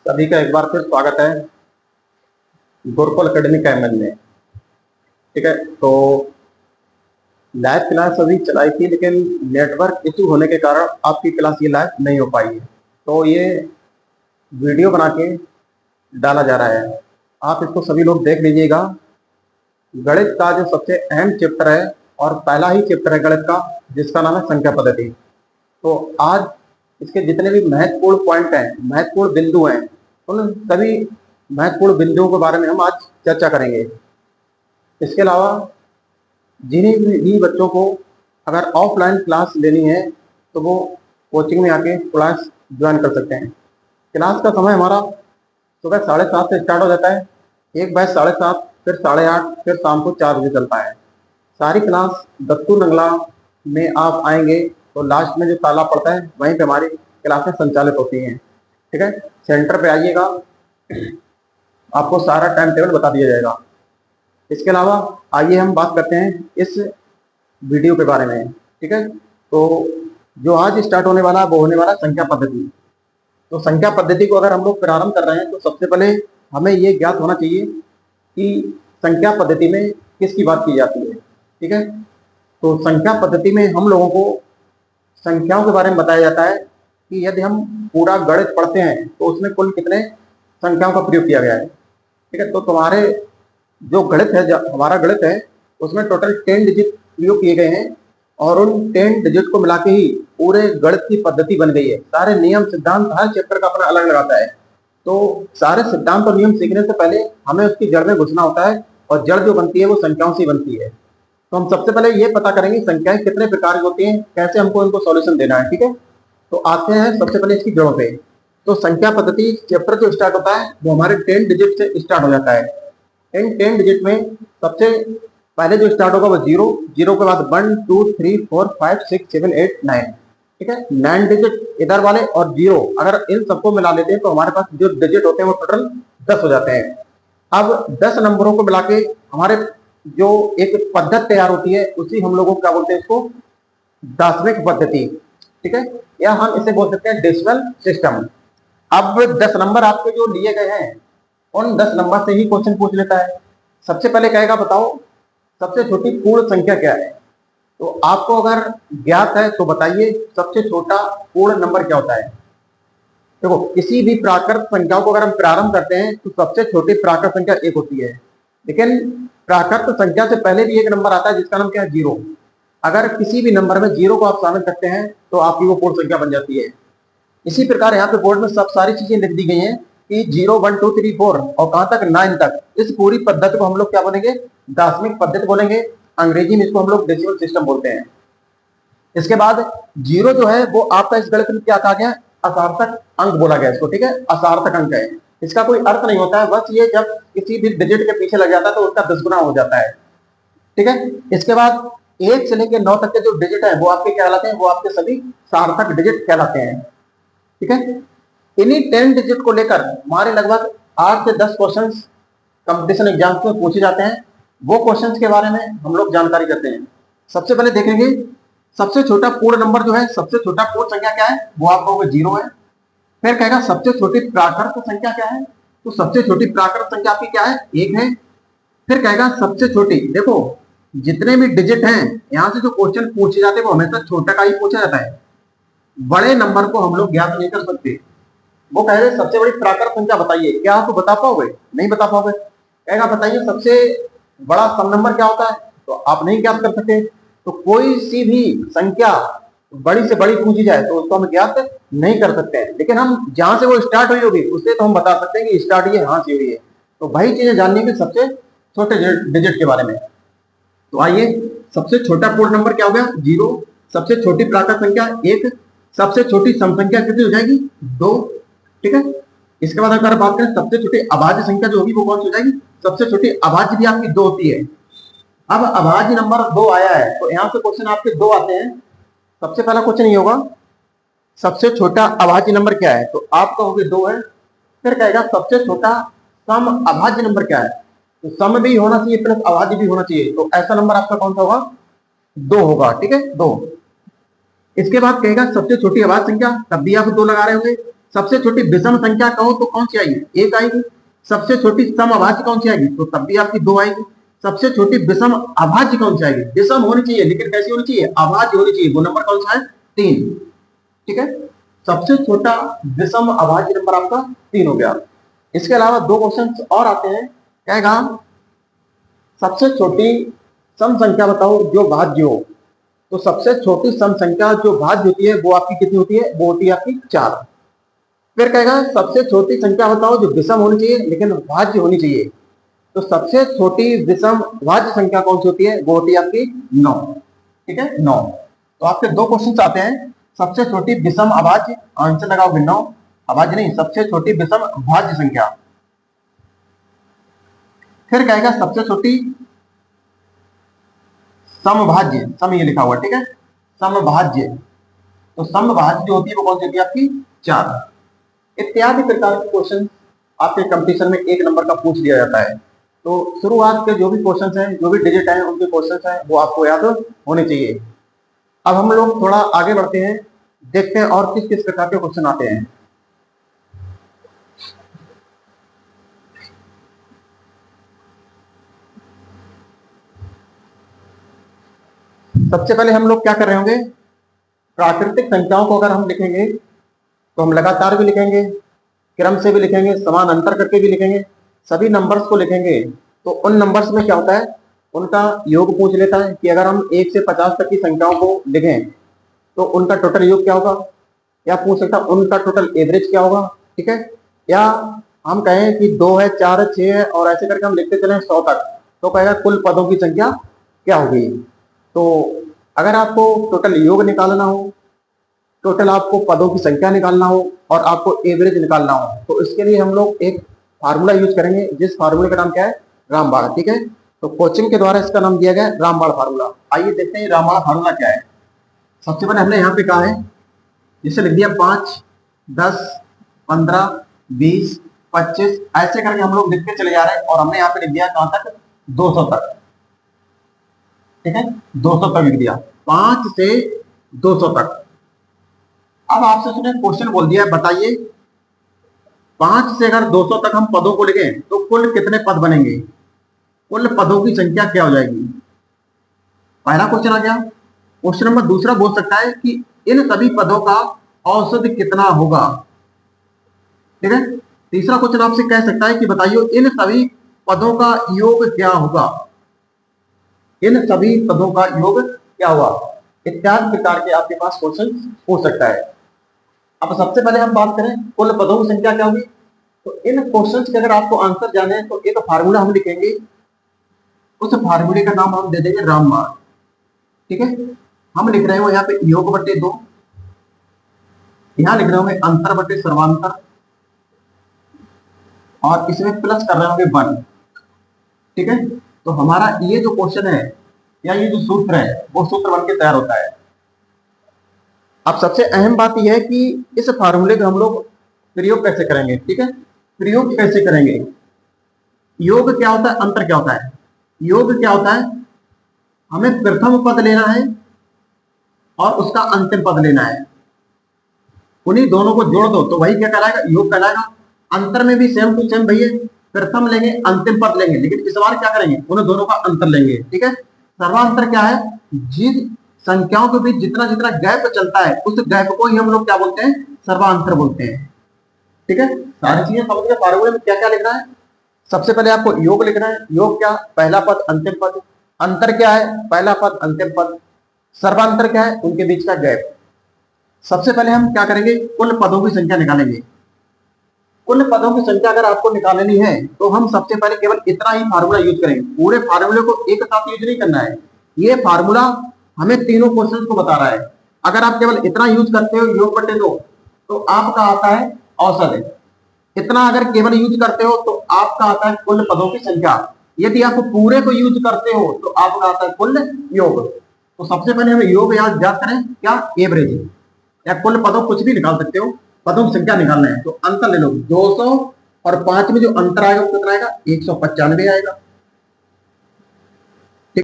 सभी का एक बार फिर स्वागत है गुरुकुल एकेडमी कैमल में। ठीक है, तो लाइव क्लास अभी चलाई थी, लेकिन नेटवर्क इशू होने के कारण आपकी क्लास ये लाइव नहीं हो पाई है। तो ये वीडियो बना के डाला जा रहा है, आप इसको सभी लोग देख लीजिएगा। गणित का जो सबसे अहम चैप्टर है और पहला ही चैप्टर है गणित का, जिसका नाम है संख्या पद्धति। तो आज इसके जितने भी महत्वपूर्ण पॉइंट हैं, महत्वपूर्ण बिंदु हैं, उन सभी महत्वपूर्ण बिंदुओं के बारे में हम आज चर्चा करेंगे। इसके अलावा जिन्हीं भी बच्चों को अगर ऑफलाइन क्लास लेनी है तो वो कोचिंग में आके क्लास ज्वाइन कर सकते हैं। क्लास का समय हमारा सुबह 7:30 से स्टार्ट हो जाता है, एक बैच 7:30, फिर 8:30, फिर शाम को 4 बजे चलता है। सारी क्लास दत्तू नंगला में आप आएंगे तो लास्ट में जो ताला पड़ता है वहीं पे हमारी क्लासें संचालित होती हैं। ठीक है, सेंटर पे आइएगा, आपको सारा टाइम टेबल बता दिया जाएगा। इसके अलावा आइए हम बात करते हैं इस वीडियो के बारे में। ठीक है, तो जो आज स्टार्ट होने वाला वो होने वाला संख्या पद्धति। तो संख्या पद्धति को अगर हम लोग प्रारंभ कर रहे हैं तो सबसे पहले हमें ये ज्ञात होना चाहिए कि संख्या पद्धति में किसकी बात की जाती है। ठीक है, तो संख्या पद्धति में हम लोगों को संख्याओं के बारे में बताया जाता है कि यदि हम पूरा गणित पढ़ते हैं तो उसमें कुल कितने संख्याओं का प्रयोग किया गया है। ठीक है, तो तुम्हारे जो गणित है, हमारा गणित है, उसमें टोटल 10 डिजिट प्रयोग किए गए हैं और उन 10 डिजिट को मिला के ही पूरे गणित की पद्धति बन गई है। सारे नियम सिद्धांत हर चैप्टर का अपना अलग लगाता है। तो सारे सिद्धांत और नियम सीखने से पहले हमें उसकी जड़ में घुसना होता है, और जड़ जो बनती है वो संख्याओं से बनती है। तो हम सबसे पहले ये पता करेंगे संख्याएं कितने प्रकार की होती हैं, कैसे हमको इनको सॉल्यूशन देना है। ठीक है, तो आते हैं सबसे पहले इसकी जड़ों पे। तो संख्या पद्धति चैप्टर जो स्टार्ट होता है वो हमारे 10 डिजिट से स्टार्ट हो जाता है। इन 10 डिजिट में सबसे पहले जो स्टार्ट होगा वो 0, 0 के बाद 1, 2, 3, 4, 5, 6, 7, 8, 9। ठीक है, 9 डिजिट इधर वाले और 0, अगर इन सबको मिला लेते हैं तो हमारे पास जो डिजिट होते हैं वो टोटल 10 हो जाते हैं। अब 10 नंबरों को मिला के हमारे जो एक पद्धति तैयार होती है उसी हम लोगों को क्या बोलते हैं, इसको दशमिक पद्धति। ठीक है, या हम इसे बोल सकते हैं डेसिमल सिस्टम। अब 10 नंबर आपके जो लिए गए हैं उन 10 नंबर से ही क्वेश्चन पूछ लेता है। सबसे पहले कहेगा बताओ सबसे छोटी पूर्ण संख्या क्या है। तो आपको अगर ज्ञात है तो बताइए सबसे छोटा पूर्ण नंबर क्या होता है। देखो, किसी भी प्राकृत संख्याओं को अगर हम प्रारंभ करते हैं तो सबसे छोटी प्राकृत संख्या 1 होती है, लेकिन प्राकृत संख्या से पहले भी एक नंबर आता है जिसका नाम क्या है, 0। अगर किसी भी नंबर में 0 को आप शामिल करते हैं तो आपकी वो पूर्ण संख्या बन जाती है। इसी प्रकार यहाँ पे बोर्ड में सब सारी चीजें लिख दी गई हैं कि 0, 1, 2, 3, 4 और कहां तक 9 तक। इस पूरी पद्धति को हम लोग क्या बोलेंगे, दशमिक पद्धति बोलेंगे। अंग्रेजी में इसको हम लोग डेसिमल सिस्टम बोलते हैं। इसके बाद 0 जो है वो आपका इस गणित में क्या कहा गया, असार्थक अंक बोला गया इसको। ठीक है, असार्थक अंक है, इसका कोई अर्थ नहीं होता है, बस ये जब किसी भी डिजिट के पीछे लग जाता है तो उसका 10 गुना हो जाता है। ठीक है, इसके बाद 1 से लेकर 9 तक के जो डिजिट है वो आपके क्या कहलाते हैं, वो आपके सभी सार्थक डिजिट कहलाते हैं। ठीक है, इन्हीं 10 डिजिट को लेकर हमारे लगभग 8 से 10 क्वेश्चंस कंपटीशन एग्जाम्स में पूछे जाते हैं। वो क्वेश्चंस के बारे में हम लोग जानकारी करते हैं। सबसे पहले देखेंगे सबसे छोटा पूर्ण नंबर जो है, सबसे छोटा पूर्ण संख्या क्या है, वो आप कहोगे 0 है। फिर कहेगा सबसे छोटी प्राकृत संख्या क्या है, तो सबसे छोटी प्राकृत संख्या आपकी क्या है, 1 है। फिर कहेगा सबसे छोटी, देखो जितने भी डिजिट हैं यहां से जो क्वेश्चन पूछे जाते हैं वो हमेशा छोटा का ही पूछा जाता है, बड़े नंबर को हम लोग ज्ञात नहीं कर सकते। वो कहेगा सबसे बड़ी प्राकृत संख्या बताइए, क्या आप बता पाओगे, नहीं बता पाओगे। कहेगा बताइए सबसे बड़ा सम नंबर क्या होता है, तो आप नहीं ज्ञात कर सकते। तो कोई सी भी संख्या बड़ी से बड़ी पूछी जाए तो उसको हम ज्ञात नहीं कर सकते हैं, लेकिन हम जहां से वो स्टार्ट हुई होगी उससे तो हम बता सकते हैं कि स्टार्ट ये यहां से हुई है। तो वही चीजें जाननी है सबसे छोटे डिजिट के बारे में। तो आइए, सबसे छोटा पूर्ण नंबर क्या हो गया, 0। सबसे छोटी प्राकृत संख्या 1। सबसे छोटी सम संख्या कितनी हो जाएगी, 2। ठीक है, इसके बाद अगर बात करें सबसे छोटी अभाज्य संख्या जो होगी वो कौन सी हो जाएगी, सबसे छोटी अभाज्य भी आपकी 2 होती है। अब अभाज्य नंबर 2 आया है तो यहां से क्वेश्चन आपके 2 आते हैं। सबसे पहला क्वेश्चन ये होगा सबसे छोटा अभाज्य नंबर क्या है, तो आप कहोगे 2 है। फिर कहेगा सबसे छोटा सम अभाज्य नंबर क्या है, तो सम भी होना चाहिए प्लस अभाज्य भी होना चाहिए, तो ऐसा नंबर आपका कौन सा होगा, 2 होगा। ठीक है, 2। इसके बाद कहेगा सबसे छोटी अभाज्य संख्या, तब भी आप 2 लगा रहे होंगे। सबसे छोटी विषम संख्या कहो तो कौन सी आएगी? एक आएगी। सबसे छोटी सम अभाज्य कौन सी आएगी? तो तब भी आपकी दो आएगी। सबसे छोटी विषम अभाज्य कौन सी आएगी? विषम होनी चाहिए लेकिन कैसी होनी चाहिए? अभाज्य होनी चाहिए। वो नंबर कौन सा है? 3। ठीक है, सबसे छोटा विषम अभाज्य नंबर आपका 3 हो गया। इसके अलावा दो क्वेश्चन और आते हैं। कहेगा सबसे छोटी सम संख्या बताओ जो भाज्य हो। तो सबसे छोटी सम संख्या जो भाज्य होती है वो आपकी कितनी होती है? वो होती है आपकी 4। फिर कहेगा सबसे छोटी संख्या बताओ जो विषम होनी चाहिए लेकिन भाज्य होनी चाहिए। तो सबसे छोटी विषम भाज्य संख्या कौन सी होती है? वो होती है आपकी 9। ठीक है, 9। तो आपके दो क्वेश्चन आते हैं। सबसे छोटी विषम अभाज्य, आंसर लगाओगे 9। अभाज्य नहीं, सबसे छोटी विषम भाज्य संख्या। फिर कहेगा सबसे छोटी समभाज्य, सम ये लिखा हुआ, ठीक है, समभाज्य। तो समभाज्य जो होती है वो कौन सी होती है? आपकी 4। इत्यादि प्रकार के क्वेश्चन आपके कंपटीशन में 1 नंबर का पूछ दिया जाता है। तो शुरुआत के जो भी क्वेश्चन हैं, जो भी डिजिट हैं, उनके क्वेश्चन हैं वो आपको याद होने चाहिए। अब हम लोग थोड़ा आगे बढ़ते हैं, देखते हैं और किस किस प्रकार के क्वेश्चन आते हैं। सबसे पहले हम लोग क्या कर रहे होंगे? प्राकृतिक संख्याओं को अगर हम लिखेंगे तो हम लगातार भी लिखेंगे, क्रम से भी लिखेंगे, समान अंतर करके भी लिखेंगे, सभी नंबर्स को लिखेंगे। तो उन नंबर्स में क्या होता है? उनका योग पूछ लेता है कि अगर हम 1 से 50 तक की संख्याओं को लिखें तो उनका टोटल योग क्या होगा, या पूछ सकता उनका टोटल एवरेज क्या होगा। ठीक है, या हम कहें कि 2 है, 4 है, 6 है और ऐसे करके हम लिखते चले 100 तक, तो कहेगा कुल पदों की संख्या क्या होगी। तो अगर आपको टोटल योग निकालना हो, टोटल आपको पदों की संख्या निकालना हो और आपको एवरेज निकालना हो, तो इसके लिए हम लोग एक फार्मूला यूज करेंगे, जिस फार्मूले का नाम क्या है? रामबाण। ठीक है, तो कोचिंग के द्वारा इसका नाम दिया गया है रामबाण फार्मूला। आइए देखते हैं रामबाण फार्मूला क्या है। सबसे पहले हमने यहाँ पे कहा है, जिसे लिख दिया 5, 10, 15, 20, 25, ऐसे करके हम लोग लिख के चले जा रहे हैं और हमने यहाँ पे लिख दिया कहां तक? 200 तक। ठीक है, 200 तक लिख दिया, 5 से 200 तक। अब आपसे उसने क्वेश्चन बोल दिया है, बताइए 5 से अगर 200 तक हम पदों को लिखें तो कुल कितने पद बनेंगे? कुल पदों की संख्या क्या हो जाएगी? पहला क्वेश्चन आ गया। क्वेश्चन नंबर दूसरा बोल सकता है कि इन सभी पदों का औसत कितना होगा। ठीक है, तीसरा क्वेश्चन आपसे कह सकता है कि बताइए इन सभी पदों का योग क्या होगा। इन सभी पदों का योग क्या हुआ? इत्यादि प्रकार के आपके पास क्वेश्चन हो सकता है। अब सबसे पहले हम बात करें कुल पदों की संख्या क्या होगी। तो इन क्वेश्चन के अगर आपको आंसर जाने हैं तो एक फार्मूला हम लिखेंगे, उस फार्मूले का नाम हम दे देंगे रामबाण। ठीक है, हम लिख रहे हो यहाँ पे योग बटे 2, यहां लिख रहे होंगे अंतर बटे सर्वांतर, और इसमें प्लस कर रहे होंगे 1। ठीक है, तो हमारा ये जो क्वेश्चन है या ये जो सूत्र है वो सूत्र बन के तैयार होता है। अब सबसे अहम बात यह है कि इस फार्मूले का हम लोग प्रयोग कैसे करेंगे। ठीक है, प्रयोग कैसे करेंगे? योग क्या होता है, अंतर क्या होता है? योग क्या होता है? हमें प्रथम पद लेना है और उसका अंतिम पद लेना है, उन्हीं दोनों को जोड़ दो तो वही क्या कहलाएगा? योग कहलाएगा। अंतर में भी सेम टू सेम भैया, प्रथम लेंगे, अंतिम पद लेंगे, लेकिन इस बार क्या करेंगे? उन दोनों का अंतर लेंगे। ठीक है, सर्वांतर क्या है? जिन संख्याओं के बीच जितना जितना गैप चलता है उस गैप को ही हम लोग क्या बोलते हैं? सर्वांतर बोलते हैं। ठीक है, सारी चीजें समझ गए। फार्मूले में क्या क्या लिखना है? सबसे पहले आपको योग लिखना है। योग क्या? पहला पद अंतिम पद। अंतर क्या है? पहला पद अंतिम पद। सर्वांतर क्या है? उनके बीच का गैप। सबसे पहले हम क्या करेंगे? कुल पदों की संख्या निकालेंगे। कुल पदों की संख्या अगर आपको निकालनी है तो हम सबसे पहले केवल इतना ही फार्मूला यूज करेंगे, पूरे फार्मूले को एक साथ यूज नहीं करना है। ये फार्मूला हमें तीनों क्वेश्चन को बता रहा है। अगर आप केवल इतना यूज करते हो योग बटे 2 तो आपका आता है औसत। इतना अगर केवल यूज करते हो तो आपका आता है कुल पदों की संख्या। यदि आप पूरे को यूज करते हो तो आपका आता है कुल योग। तो सबसे पहले हमें योग याद करें, क्या? एवरेज या कुल पदों, कुछ भी निकाल सकते हो, पदों की संख्या निकालना है। तो अंतर ले लो, 200 और 5 में जो अंतर आएगा वो कितना आएगा? 195 आएगा।